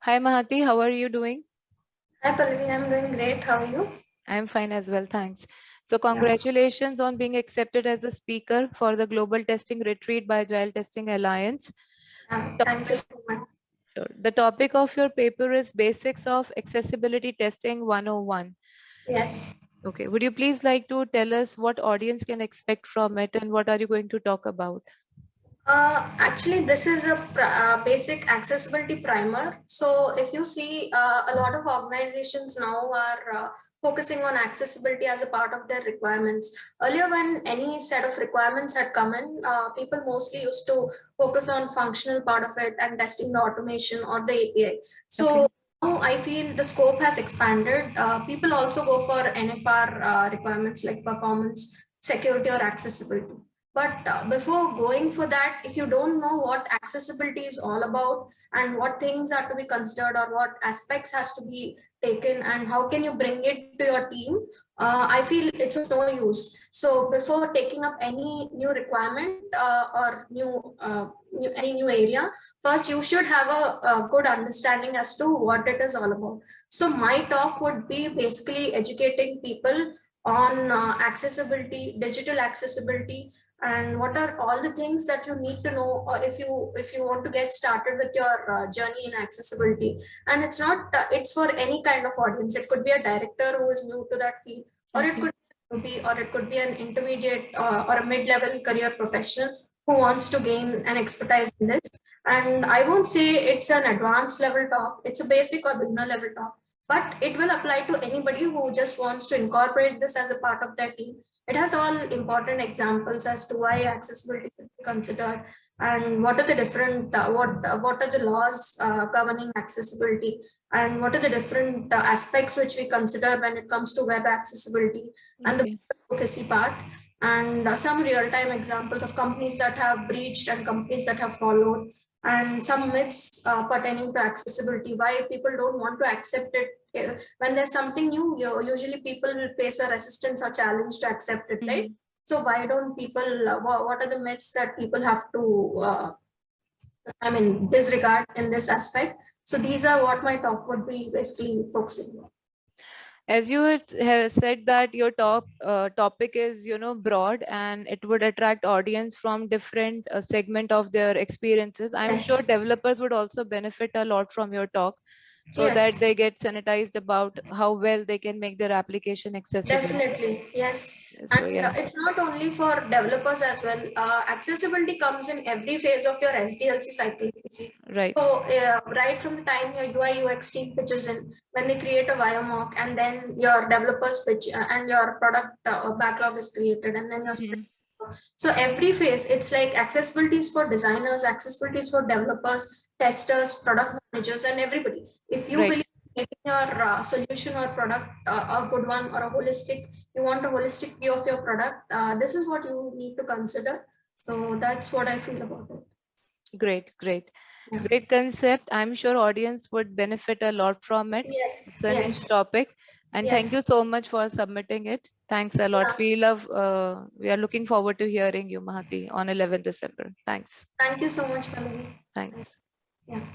Hi Mahati, how are you doing? Hi Pallavi, I'm doing great. How are you? I'm fine as well, thanks. So Yeah, congratulations on being accepted as a speaker for the Global Testing Retreat by Agile Testing Alliance. yeah. Thank you Topic, so much. sure. The topic of your paper is Basics of Accessibility Testing 101. Yes. Okay, would you please like to tell us what audience can expect from it and what are you going to talk about? Actually, this is a basic accessibility primer. So, if you see, a lot of organizations now are focusing on accessibility as a part of their requirements. Earlier, when any set of requirements had come in, people mostly used to focus on functional part of it and testing the automation or the API. So, Okay. now I feel the scope has expanded. People also go for NFR requirements like performance, security, or accessibility. But before going for that, if you don't know what accessibility is all about and what things are to be considered or what aspects has to be taken and how can you bring it to your team, I feel it's of no use. So before taking up any new requirement or any new area, first you should have a good understanding as to what it is all about. So my talk would be basically educating people on accessibility, digital accessibility, and what are all the things that you need to know if you want to get started with your journey in accessibility. And it's not it's for any kind of audience. It could be a director who is new to that field, or Okay. it could be an intermediate or a mid-level career professional who wants to gain an expertise in this. And I won't say it's an advanced level talk, it's a basic or beginner level talk, but it will apply to anybody who just wants to incorporate this as a part of their team. It has all important examples as to why accessibility should be considered and what are the different what are the laws governing accessibility, and what are the different aspects which we consider when it comes to web accessibility, and the Okay. advocacy part, and some real-time examples of companies that have breached and companies that have followed, and some myths pertaining to accessibility, why people don't want to accept it. When there's something new, usually people will face a resistance or challenge to accept it, right? Mhm. So why don't people what are the myths that people have to disregard in this aspect? So these are what my talk would be basically focusing on. As you have said that your topic is, broad and it would attract audience from different segment of their experiences. I'm sure Yes. developers would also benefit a lot from your talk so Yes. that they get sanitized about how well they can make their application accessible. Definitely, yes. So And yes, it's not only for developers as well. Accessibility comes in every phase of your SDLC cycle, you see. right. So, right from the time your UI UX team pitches in, when they create a VIOMOC, and then your developers pitch and your product backlog is created, and then your sprint. Mhm. So, every phase, it's like accessibility is for designers, accessibility is for developers, testers, product managers, and everybody. If you Right. believe making your solution or product a good one or a holistic, you want a holistic view of your product, this is what you need to consider. So that's what I feel about it. Great, great. Yeah. Great concept. I'm sure audience would benefit a lot from it. Yes. It's a niche Yes. topic. And thank Yes. you so much for submitting it. Thanks a lot. Yeah. We are looking forward to hearing you, Mahati, on 11th December. Thanks. Thank you so much, Pallavi. Thanks. Yeah.